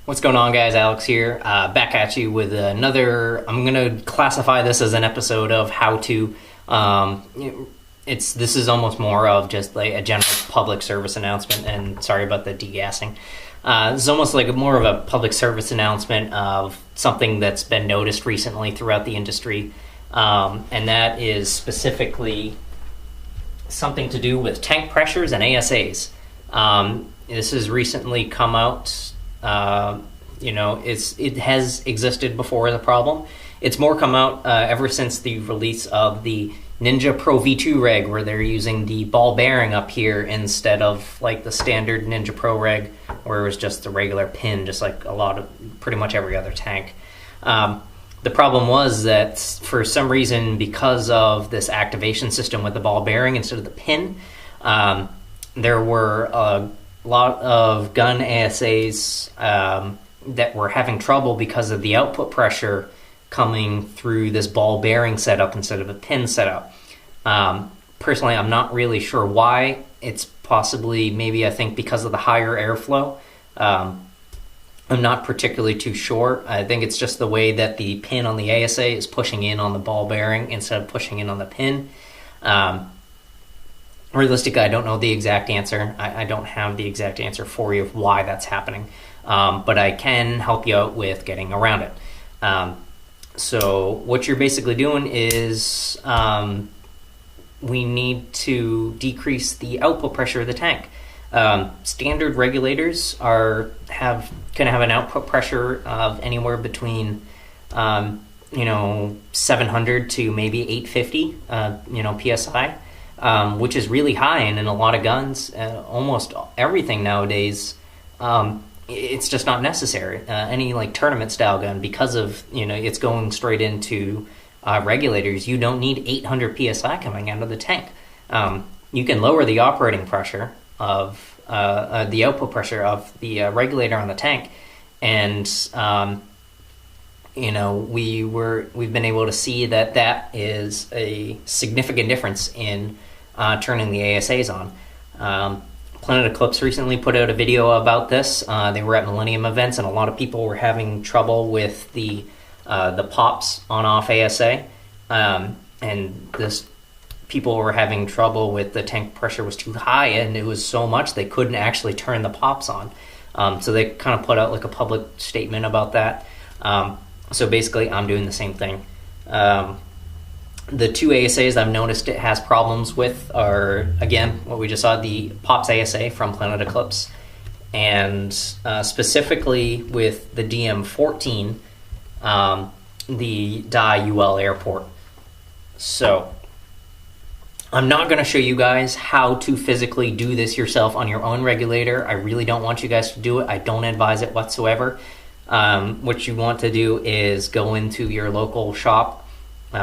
What's going on, guys? Alex here, back at you with another. I'm gonna classify this as an episode of how to. This is almost more of just like a general public service announcement. And sorry about the degassing. This is almost like more of a public service announcement of something that's been noticed recently throughout the industry, and that is specifically something to do with tank pressures and ASAs. This has recently come out. It has existed before as a problem. It's more come out ever since the release of the Ninja Pro V2 reg, where they're using the ball bearing up here instead of like the standard Ninja Pro reg, where it was just the regular pin, just like pretty much every other tank. The problem was that for some reason, because of this activation system with the ball bearing instead of the pin, there were a lot of gun ASAs that were having trouble because of the output pressure coming through this ball bearing setup instead of a pin setup. Personally, I'm not really sure why. It's possibly, I think because of the higher airflow. I'm not particularly too sure. I think it's just the way that the pin on the ASA is pushing in on the ball bearing instead of pushing in on the pin. Realistically, I don't know the exact answer. I don't have the exact answer for you of why that's happening, but I can help you out with getting around it. So what you're basically doing is we need to decrease the output pressure of the tank. Standard regulators can have an output pressure of anywhere between 700 to maybe 850 psi. Which is really high, and in a lot of guns, almost everything nowadays, it's just not necessary. Any like tournament style gun, because of it's going straight into regulators, you don't need 800 psi coming out of the tank. You can lower the operating pressure of the output pressure of the regulator on the tank, and we've been able to see that is a significant difference in turning the ASAs on. Planet Eclipse recently put out a video about this. They were at Millennium events, and a lot of people were having trouble with the pops on-off ASA, and people were having trouble with the tank pressure was too high, and it was so much they couldn't actually turn the pops on. So they kind of put out like a public statement about that. So basically, I'm doing the same thing. The two ASAs I've noticed it has problems with are, again, what we just saw, the Pops ASA from Planet Eclipse, and specifically with the DM14, the Die UL Airport. So I'm not going to show you guys how to physically do this yourself on your own regulator. I really don't want you guys to do it. I don't advise it whatsoever. What you want to do is go into your local shop,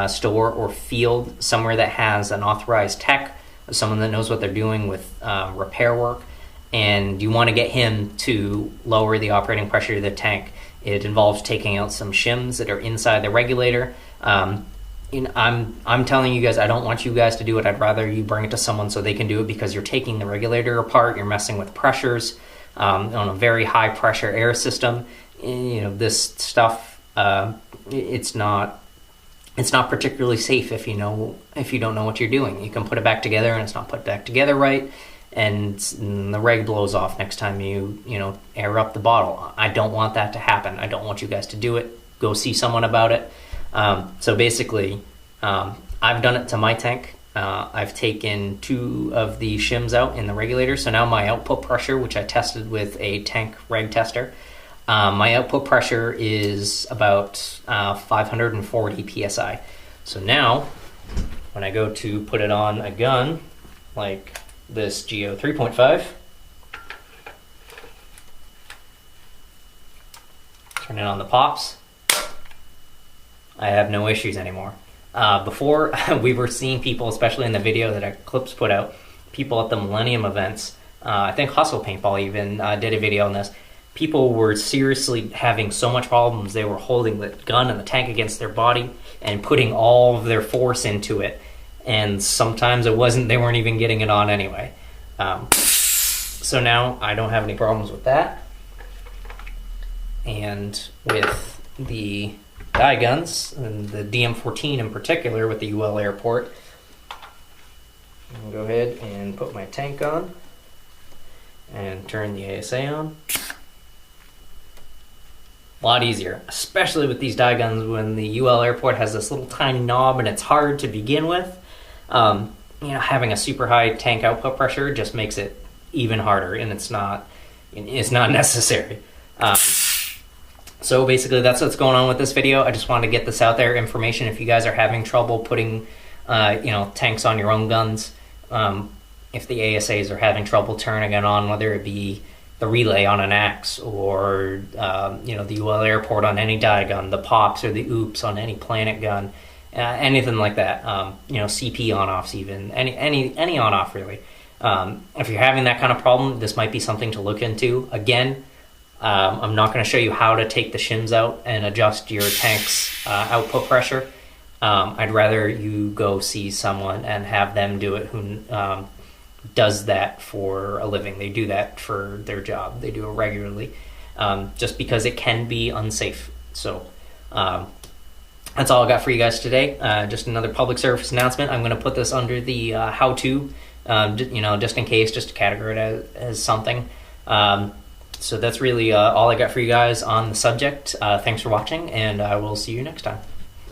store, or field, somewhere that has an authorized tech, someone that knows what they're doing with repair work, and you want to get him to lower the operating pressure of the tank. It involves taking out some shims that are inside the regulator. I'm telling you guys, I don't want you guys to do it. I'd rather you bring it to someone so they can do it, because you're taking the regulator apart, you're messing with pressures on a very high pressure air system. This stuff, it's not particularly safe if you don't know what you're doing. You can put it back together and it's not put back together right, and the reg blows off next time you air up the bottle. I don't want that to happen. I don't want you guys to do it. Go see someone about it. So basically, I've done it to my tank. I've taken 2 of the shims out in the regulator, so now my output pressure, which I tested with a tank reg tester, my output pressure is about 540 psi. So now, when I go to put it on a gun, like this Geo 3.5, turn it on the pops, I have no issues anymore. Before, we were seeing people, especially in the video that Eclipse put out, people at the Millennium events, I think Hustle Paintball even did a video on this. People were seriously having so much problems. They were holding the gun and the tank against their body and putting all of their force into it. And sometimes they weren't even getting it on anyway. So now I don't have any problems with that. And with the die guns, and the DM14 in particular with the UL Airport, I'm going to go ahead and put my tank on and turn the ASA on. A lot easier, especially with these die guns when the UL Airport has this little tiny knob and it's hard to begin with. Having a super high tank output pressure just makes it even harder, and it's not necessary. So basically that's what's going on with this video. I just wanted to get this out there, information if you guys are having trouble putting tanks on your own guns. If the ASAs are having trouble turning it on, whether it be the relay on an axe or the UL Airport on any die gun, the pops or the oops on any Planet gun, anything like that. CP on-offs, even any on-off really. If you're having that kind of problem, this might be something to look into. Again, I'm not going to show you how to take the shims out and adjust your tank's output pressure. I'd rather you go see someone and have them do it who does that for a living. They do that for their job. They do it regularly, just because it can be unsafe. So that's all I got for you guys today. Just another public service announcement. I'm going to put this under the how-to, just in case, just to categorize it as something. So that's really all I got for you guys on the subject. Thanks for watching, and I will see you next time.